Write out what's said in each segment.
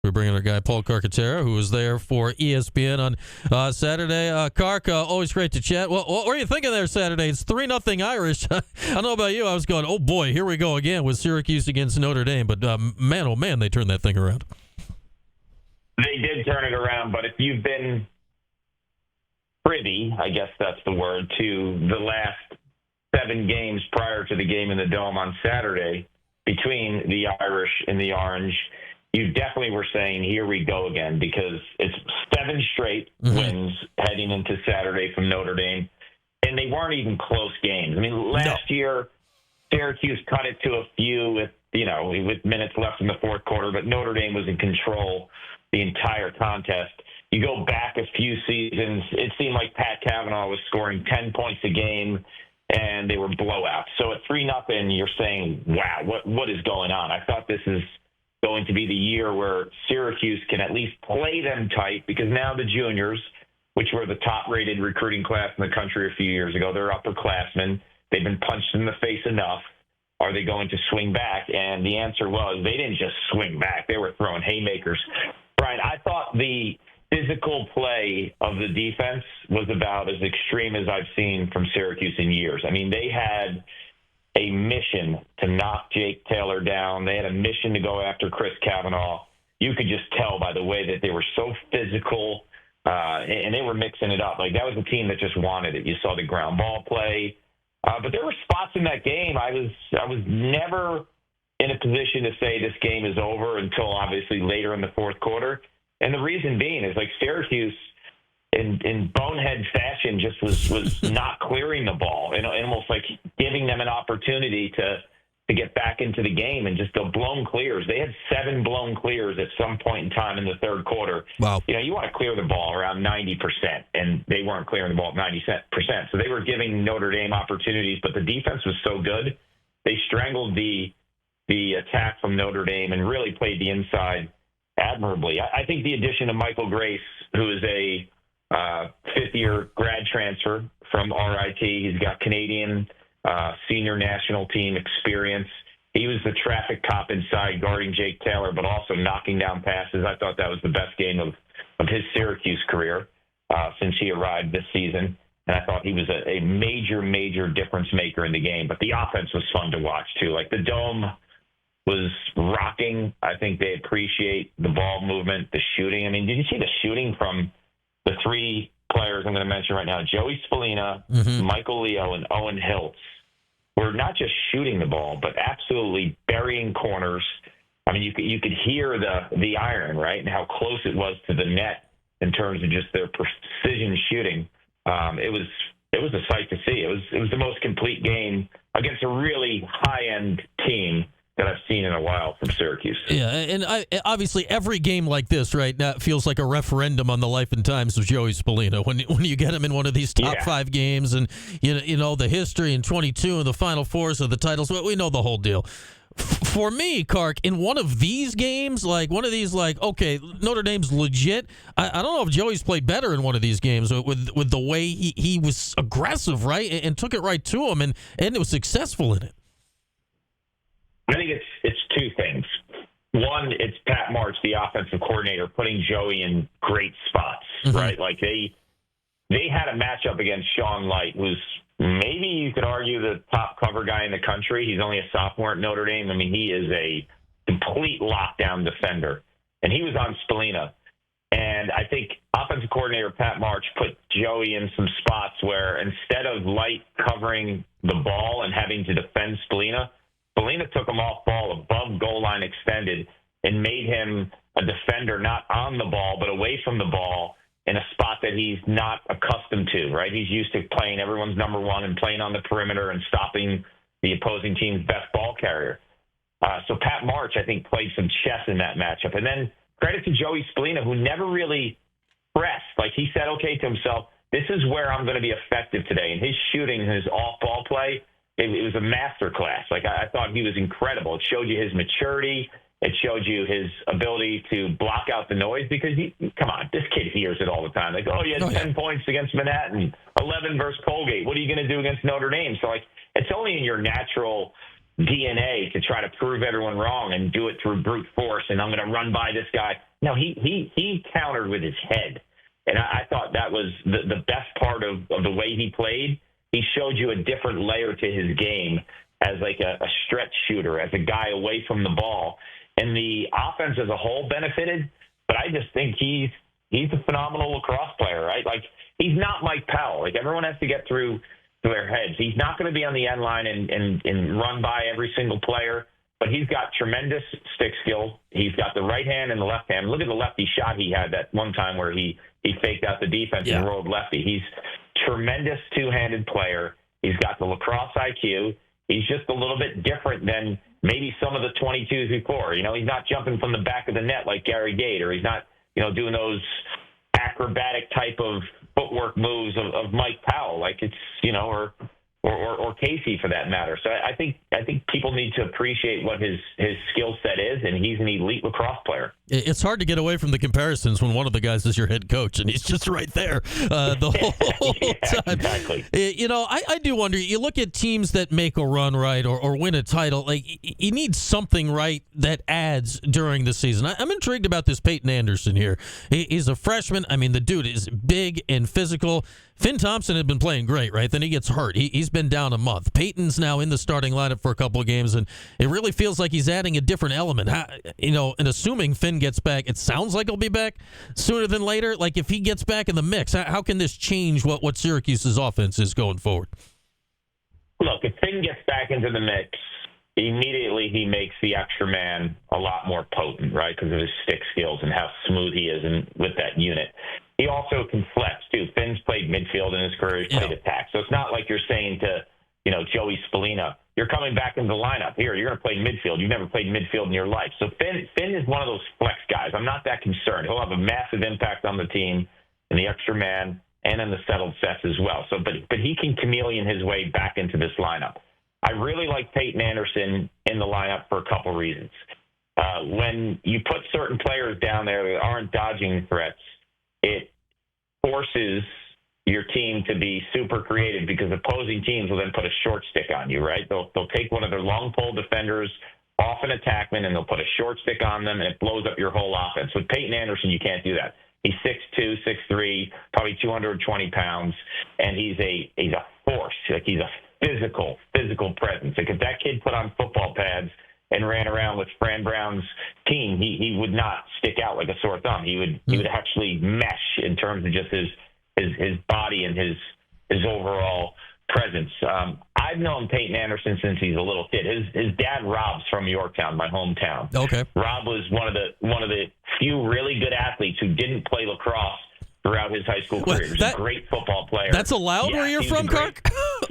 We're bringing our guy Paul Carcaterra, who was there for ESPN on Saturday. Carc, always great to chat. Well, what were you thinking there Saturday? It's 3-0 Irish. I don't know about you. I was going, oh boy, here we go again with Syracuse against Notre Dame. But man, oh man, they turned that thing around. They did turn it around, but if you've been privy, I guess that's the word, to the last 7 games prior to the game in the Dome on Saturday between the Irish and the Orange, you definitely were saying, here we go again, because it's 7 straight wins heading into Saturday from Notre Dame, and they weren't even close games. I mean, last year, Syracuse cut it to a few with minutes left in the fourth quarter, but Notre Dame was in control the entire contest. You go back a few seasons, it seemed like Pat Cavanaugh was scoring 10 points a game, and they were blowouts. So at 3-0, you're saying, wow, what is going on? I thought this is going to be the year where Syracuse can at least play them tight, because now the juniors, which were the top-rated recruiting class in the country a few years ago, they're upperclassmen. They've been punched in the face enough. Are they going to swing back? And the answer was they didn't just swing back. They were throwing haymakers. Brian, I thought the physical play of the defense was about as extreme as I've seen from Syracuse in years. I mean, they had a mission to knock Jake Taylor down. They had a mission to go after Chris Cavanaugh. You could just tell by the way that they were so physical, and they were mixing it up. Like, that was a team that just wanted it. You saw the ground ball play. But there were spots in that game. I was never in a position to say this game is over until obviously later in the fourth quarter. And the reason being is, like, Syracuse in bonehead fashion just was not clearing the ball and almost like giving them an opportunity to get back into the game and just go blown clears. They had 7 blown clears at some point in time in the third quarter. Wow. You want to clear the ball around 90%, and they weren't clearing the ball at 90%. So they were giving Notre Dame opportunities, but the defense was so good. They strangled the attack from Notre Dame and really played the inside admirably. I think the addition of Michael Grace, who is a fifth-year grad transfer from RIT, he's got Canadian senior national team experience. He was the traffic cop inside guarding Jake Taylor, but also knocking down passes. I thought that was the best game of his Syracuse career since he arrived this season. And I thought he was a major, major difference maker in the game. But the offense was fun to watch, too. Like, the Dome was rocking. I think they appreciate the ball movement, the shooting. I mean, did you see the shooting from the 3 players I'm going to mention right now? Joey Spallina, Michael Leo, and Owen Hiltz were not just shooting the ball, but absolutely burying corners. I mean, you could hear the iron, right, and how close it was to the net in terms of just their precision shooting. It was a sight to see. It was the most complete game against a really high-end team that I've seen in a while from Syracuse. Yeah, and obviously every game like this right now feels like a referendum on the life and times of Joey Spallina. When you get him in one of these top 5 games, and you know the history in 22 and the Final Fours of the titles, we know the whole deal. For me, Kark, in one of these games, okay, Notre Dame's legit. I don't know if Joey's played better in one of these games with the way he was aggressive, right, and took it right to him, and it was successful in it. I think it's 2 things. One, it's Pat March, the offensive coordinator, putting Joey in great spots, right? Like, they had a matchup against Sean Light, who's maybe you could argue the top cover guy in the country. He's only a sophomore at Notre Dame. I mean, he is a complete lockdown defender. And he was on Spallina. And I think offensive coordinator Pat March put Joey in some spots where instead of Light covering the ball and having to defend Spallina took him off ball above goal line extended and made him a defender not on the ball but away from the ball in a spot that he's not accustomed to, right? He's used to playing everyone's number one and playing on the perimeter and stopping the opposing team's best ball carrier. So Pat March, I think, played some chess in that matchup. And then credit to Joey Spallina, who never really pressed. Like, he said, okay, to himself, this is where I'm going to be effective today. And his shooting, his off-ball play, it was a masterclass. Like, I thought he was incredible. It showed you his maturity. It showed you his ability to block out the noise because, come on, this kid hears it all the time. Like, oh, you had 10 points against Manhattan, 11 versus Colgate. What are you going to do against Notre Dame? So, like, it's only in your natural DNA to try to prove everyone wrong and do it through brute force, and I'm going to run by this guy. No, he countered with his head. And I thought that was the best part of the way he played. He showed you a different layer to his game as like a stretch shooter, as a guy away from the ball. And the offense as a whole benefited, but I just think he's a phenomenal lacrosse player, right? Like, he's not Mike Powell. Like, everyone has to get through their heads. He's not going to be on the end line and run by every single player, but he's got tremendous stick skill. He's got the right hand and the left hand. Look at the lefty shot he had that one time where he faked out the defense and rolled lefty. He's tremendous two-handed player. He's got the lacrosse IQ. He's just a little bit different than maybe some of the 22s before. You know, he's not jumping from the back of the net like Gary Gait, or he's not, doing those acrobatic type of footwork moves of Mike Powell, like it's, or Casey for that matter. So I think people need to appreciate what his skill set is, and he's an elite lacrosse player. It's hard to get away from the comparisons when one of the guys is your head coach, and he's just right there the whole time. Exactly. I do wonder, you look at teams that make a run, right, or win a title, like, you need something, right, that adds during the season. I'm intrigued about this Payton Anderson here. He's a freshman. I mean, the dude is big and physical. Finn Thompson had been playing great, right? Then he gets hurt. He's been down a month. Payton's now in the starting lineup for a couple of games, and it really feels like he's adding a different element. And assuming Finn gets back, it sounds like he'll be back sooner than later. Like, if he gets back in the mix, how can this change what Syracuse's offense is going forward? Look, if Finn gets back into the mix, immediately he makes the extra man a lot more potent, right, because of his stick skills and how smooth he is with that unit. He also can flex, too. Finn's played midfield in his career. He's played attack. So it's not like you're saying to, Joey Spallina, you're coming back into the lineup. Here, you're going to play midfield. You've never played midfield in your life. So Finn is one of those flex guys. I'm not that concerned. He'll have a massive impact on the team in the extra man and in the settled sets as well. So, but he can chameleon his way back into this lineup. I really like Payton Anderson in the lineup for a couple reasons. When you put certain players down there that aren't dodging threats, it forces your team to be super creative, because opposing teams will then put a short stick on you, right? They'll take one of their long pole defenders off an attackman, and they'll put a short stick on them, and it blows up your whole offense. With Payton Anderson, you can't do that. He's 6'2", 6'3", probably 220 pounds, and he's a force. Like, he's a physical presence. Like, if that kid put on football pads and ran around with Fran Brown's team, he would not stick out like a sore thumb. He would actually mesh in terms of just his body and his overall presence. I've known Payton Anderson since he's a little kid. His dad, Rob's from Yorktown, my hometown. Okay. Rob was one of the few really good athletes who didn't play lacrosse throughout his high school career. He was a great football player. That's allowed where you're from, Kirk?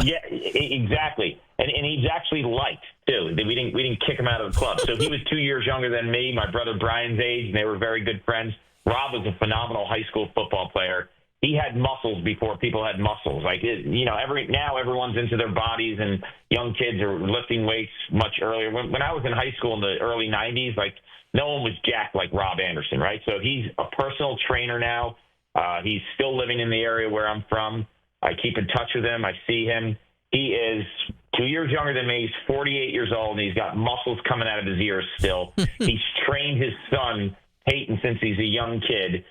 Yeah, exactly. And he's actually liked, too. We didn't kick him out of the club. So he was 2 years younger than me, my brother Brian's age, and they were very good friends. Rob was a phenomenal high school football player. He had muscles before people had muscles. Like, now everyone's into their bodies, and young kids are lifting weights much earlier. When I was in high school in the early 90s, like, no one was jacked like Rob Anderson, right? So he's a personal trainer now. He's still living in the area where I'm from. I keep in touch with him. I see him. He is 2 years younger than me. He's 48 years old, and he's got muscles coming out of his ears still. He's trained his son, Payton, since he's a young kid.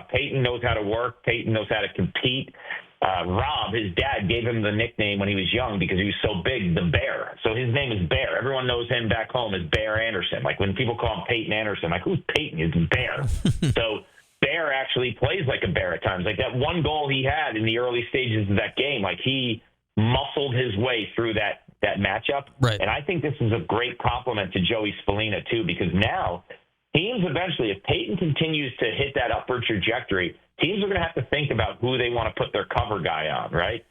Payton knows how to work. Payton knows how to compete. Rob, his dad, gave him the nickname when he was young because he was so big, the Bear. So his name is Bear. Everyone knows him back home as Bear Anderson. Like, when people call him Payton Anderson, like, who's Payton? It's Bear. So Bear actually plays like a bear at times. Like, that one goal he had in the early stages of that game, like, he muscled his way through that matchup. Right. And I think this is a great compliment to Joey Spallina, too, because now teams eventually, if Payton continues to hit that upward trajectory, teams are going to have to think about who they want to put their cover guy on, right?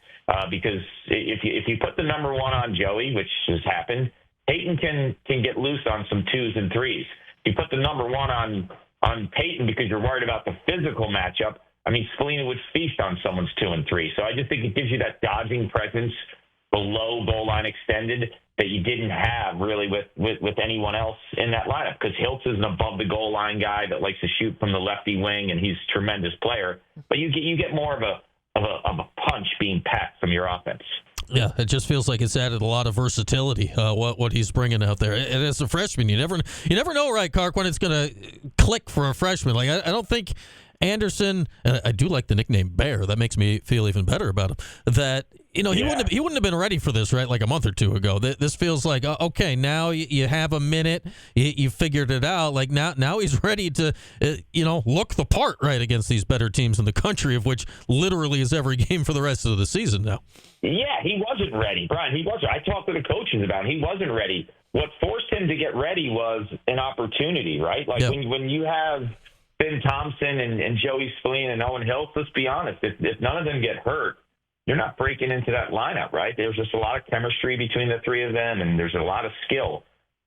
Because if you put the number one on Joey, which has happened, Payton can get loose on some 2s and 3s. If you put the number one on Payton because you're worried about the physical matchup, I mean, Spallina would feast on someone's 2 and 3. So I just think it gives you that dodging presence below goal line extended that you didn't have really with anyone else in that lineup, because Hiltz is an above the goal line guy that likes to shoot from the lefty wing, and he's a tremendous player. But you get more of a punch being packed from your offense. Yeah, it just feels like it's added a lot of versatility. What he's bringing out there, and as a freshman, you never know, right, Kark, when it's going to click for a freshman. Like I don't think Anderson, and I do like the nickname Bear. That makes me feel even better about him. That he wouldn't have been ready for this, right? Like a month or two ago. This feels like okay, now you have a minute, you figured it out. Like now he's ready to look the part, right, against these better teams in the country, of which literally is every game for the rest of the season now. Yeah, he wasn't ready, Brian. He wasn't. I talked to the coaches about it. He wasn't ready. What forced him to get ready was an opportunity, right? Like when you have Ben Thompson and Joey Spallina and Owen Hills, let's be honest, if none of them get hurt, you're not breaking into that lineup, right? There's just a lot of chemistry between the three of them, and there's a lot of skill.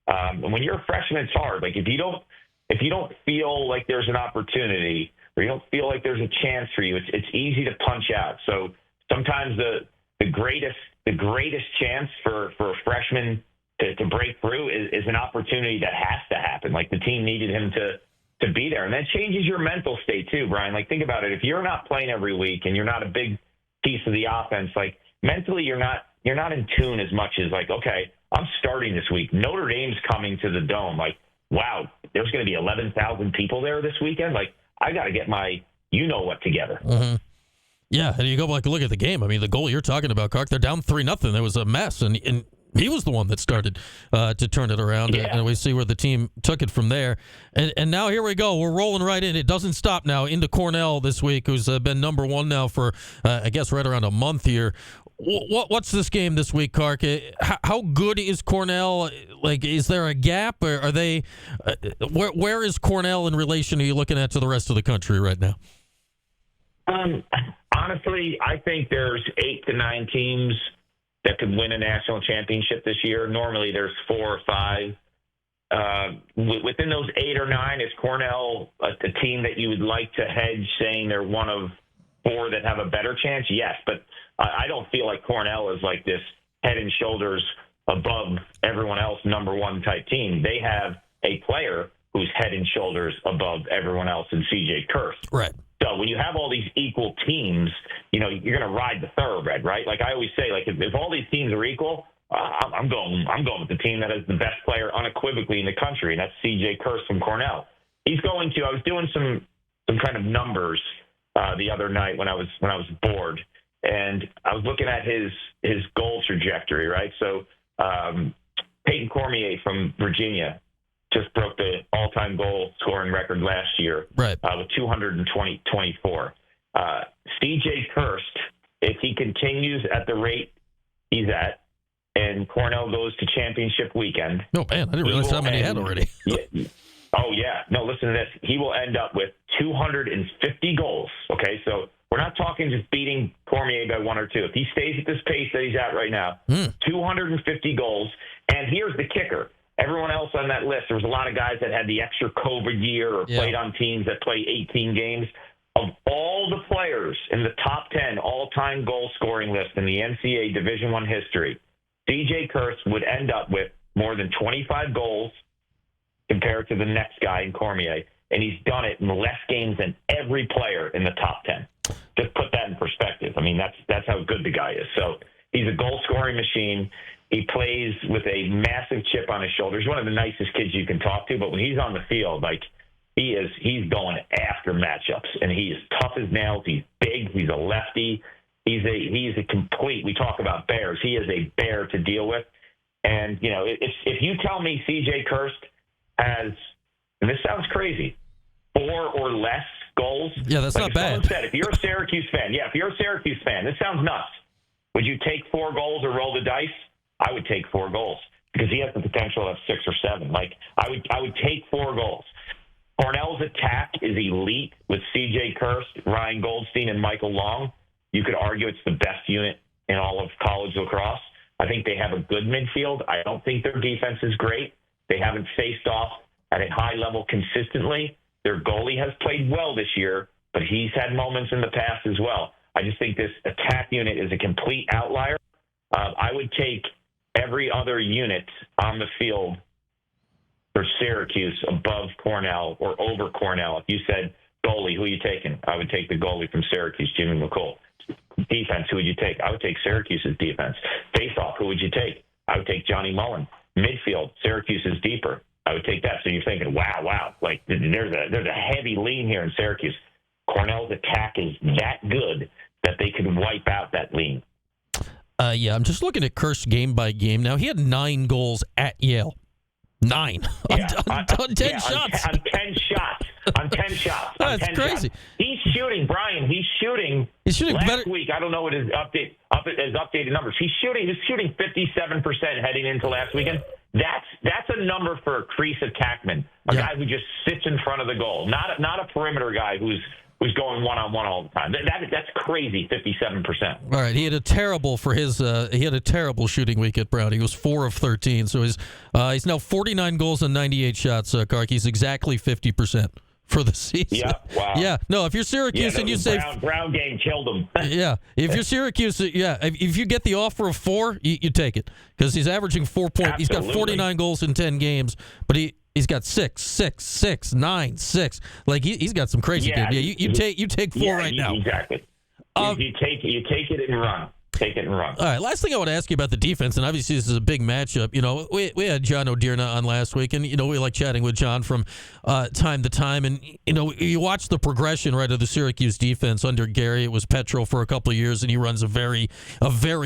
And when you're a freshman, it's hard. Like if you don't feel like there's an opportunity, or you don't feel like there's a chance for you, it's easy to punch out. So sometimes the greatest chance for a freshman to break through is an opportunity that has to happen. Like the team needed him to be there. And that changes your mental state too, Brian. Like think about it. If you're not playing every week and you're not a big piece of the offense, like mentally you're not in tune as much as like, okay, I'm starting this week. Notre Dame's coming to the Dome. Like, wow, there's going to be 11,000 people there this weekend. Like I got to get my what together. Mm-hmm. Yeah, and you go back and look at the game. I mean, the goal you're talking about, Kark, they're down 3-0. There was a mess, and he was the one that started to turn it around, and we see where the team took it from there. And now here we go. We're rolling right in. It doesn't stop now. Into Cornell this week, who's been number one now for, I guess, right around a month here. What's this game this week, Kark? How good is Cornell? Like, is there a gap? Or are they? Where is Cornell in relation, are you looking at, to the rest of the country right now? Honestly, I think there's 8 to 9 teams that could win a national championship this year. Normally there's 4 or 5. Within those 8 or 9, is Cornell a team that you would like to hedge, saying they're one of 4 that have a better chance? Yes, but I don't feel like Cornell is like this head and shoulders above everyone else number one type team. They have a player who's head and shoulders above everyone else in C.J. Kurth. Right. So when you have all these equal teams, you're going to ride the thoroughbred, right? Like I always say, like if all these teams are equal, I'm going with the team that has the best player unequivocally in the country, and that's C.J. Kurth from Cornell. He's going to. I was doing some kind of numbers the other night when I was bored, and I was looking at his goal trajectory, right? So Payton Cormier from Virginia just broke the all-time goal scoring record last year, right, with 224. C.J. Kurth, if he continues at the rate he's at, and Cornell goes to championship weekend. Oh, man, I didn't realize how many he had already. Oh, yeah. No, listen to this. He will end up with 250 goals, okay? So we're not talking just beating Cormier by 1 or 2. If he stays at this pace that he's at right now, 250 goals. And here's the kicker. Everyone else on that list, there was a lot of guys that had the extra COVID year or played on teams that play 18 games. Of all the players in the top 10 all-time goal-scoring list in the NCAA Division I history, C.J. Kurth would end up with more than 25 goals compared to the next guy in Cormier, and he's done it in less games than every player in the top 10. Just put that in perspective. I mean, that's how good the guy is. So he's a goal-scoring machine. He plays with a massive chip on his shoulder. He's one of the nicest kids you can talk to, but when he's on the field, like he's going after matchups, and he is tough as nails. He's big. He's a lefty. He's a complete. We talk about bears. He is a bear to deal with. And if you tell me C.J. Kurth has, and this sounds crazy, 4 or less goals, that's not bad. Said, if you're a Syracuse fan, this sounds nuts. Would you take 4 goals or roll the dice? I would take 4 goals because he has the potential to have 6 or 7. Like I would take 4 goals. Cornell's attack is elite with C.J. Kurth, Ryan Goldstein, and Michael Long. You could argue it's the best unit in all of college lacrosse. I think they have a good midfield. I don't think their defense is great. They haven't faced off at a high level consistently. Their goalie has played well this year, but he's had moments in the past as well. I just think this attack unit is a complete outlier. I would take every other unit on the field for Syracuse above Cornell or over Cornell. If you said goalie, who are you taking? I would take the goalie from Syracuse, Jimmy McCool. defense, who would you take? I would take Syracuse's defense. Face-off, who would you take? I would take Johnny Mullen. Midfield, Syracuse is deeper. I would take that. So you're thinking, wow, like there's a heavy lean here in Syracuse. Cornell's attack is that good that they could wipe out that lean. Yeah, I'm just looking at Kirsch game by game now. He had 9 goals at Yale. 9 on 10 shots. On 10 shots. On 10 shots. That's crazy. Shots. He's shooting, Brian. He's shooting last better. week. I don't know what his updated numbers. He was shooting 57% heading into last weekend. That's a number for a crease attackman, a guy who just sits in front of the goal, not a perimeter guy who's going one-on-one all the time. That's crazy, 57%. All right, he had a terrible shooting week at Brown. He was 4 of 13, so he's now 49 goals and 98 shots, Kark. He's exactly 50% for the season. Yeah, wow. Yeah, no, if you're Syracuse and you say... Brown game killed him. Yeah, if you're Syracuse, if you get the offer of 4, you take it, because he's averaging 4 points. He's got 49 goals in 10 games, but he's got 6, 6, 6, 9, 6. Like he's got some crazy games. Yeah, you take 4 right now. Exactly. You take it and run. Take it and run. All right, last thing I want to ask you about the defense, and obviously this is a big matchup. You know, we had John O'Dearna on last week, and, you know, we like chatting with John from time to time. And, you know, you watch the progression, right, of the Syracuse defense under Gary. It was Petro for a couple of years, and he runs a very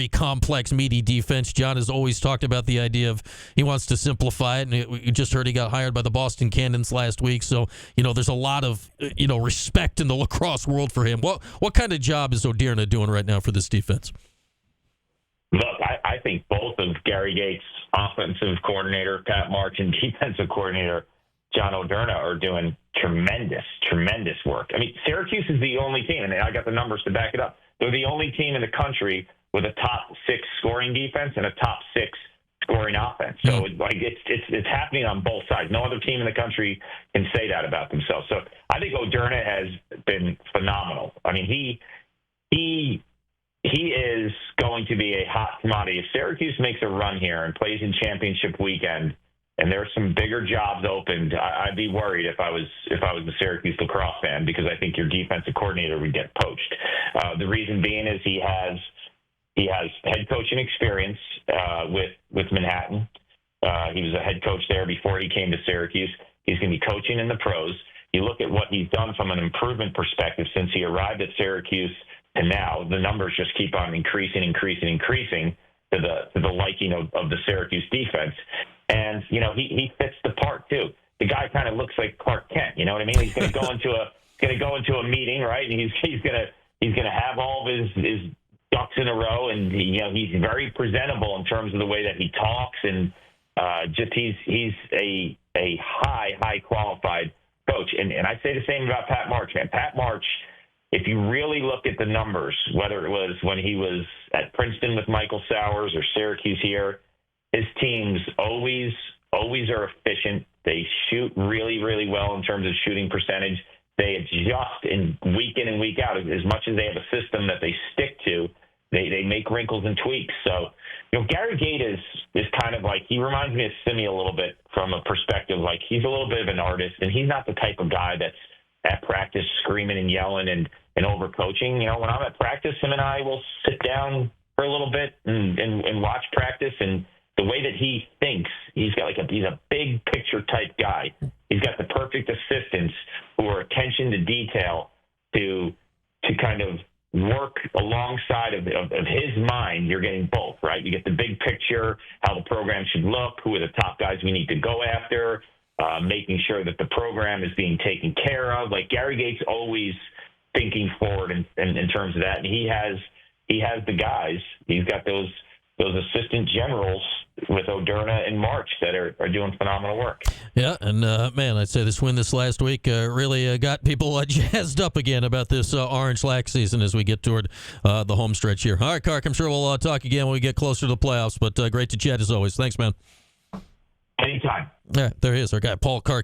complex, meaty defense. John has always talked about the idea of he wants to simplify it, and you just heard he got hired by the Boston Cannons last week. So, you know, there's a lot of, you know, respect in the lacrosse world for him. What kind of job is O'Dearna doing right now for this defense? Look, I think both of Gary Gates' offensive coordinator, Pat March, and defensive coordinator, John O'Dearna, are doing tremendous work. I mean, Syracuse is the only team, and I got the numbers to back it up. They're the only team in the country with a top 6 scoring defense and a top 6 scoring offense. So it's happening on both sides. No other team in the country can say that about themselves. So I think O'Dearna has been phenomenal. I mean, he is going to be a hot commodity. If Syracuse makes a run here and plays in championship weekend, and there's some bigger jobs opened, I'd be worried if I was the Syracuse lacrosse fan, because I think your defensive coordinator would get poached. The reason being is he has head coaching experience with Manhattan. He was a head coach there before he came to Syracuse. He's going to be coaching in the pros. You look at what he's done from an improvement perspective since he arrived at Syracuse, and now the numbers just keep on increasing to the liking of the Syracuse defense. And, you know, he fits the part too. The guy kind of looks like Clark Kent, you know what I mean? He's going to go into a meeting, right? And he's going to have all of his ducks in a row, and you know, he's very presentable in terms of the way that he talks, and he's a high qualified coach. And I say the same about Pat March, man. Pat March, if you really look at the numbers, whether it was when he was at Princeton with Michael Sowers or Syracuse here, his teams always are efficient. They shoot really, really well in terms of shooting percentage. They adjust in and week out. As much as they have a system that they stick to, they make wrinkles and tweaks. So, you know, Gary Gate is kind of like, he reminds me of Simi a little bit from a perspective, like he's a little bit of an artist, and he's not the type of guy that's at practice screaming and yelling and overcoaching. You know, when I'm at practice, him and I will sit down for a little bit and watch practice. And the way that he thinks, he's a big picture type guy. He's got the perfect assistants who are attention to detail to kind of work alongside of his mind. You're getting both, right? You get the big picture, how the program should look, who are the top guys we need to go after, making sure that the program is being taken care of. Like, Gary Gates always thinking forward in terms of that. And he has the guys. He's got those assistant generals with O'Dearna and March that are doing phenomenal work. Yeah, and man, I'd say this win this last week really got people jazzed up again about this Orange Lac season as we get toward the home stretch here. All right, Kark, I'm sure we'll talk again when we get closer to the playoffs, but great to chat as always. Thanks, man. Anytime. All right, there he is, our guy, Paul Kark.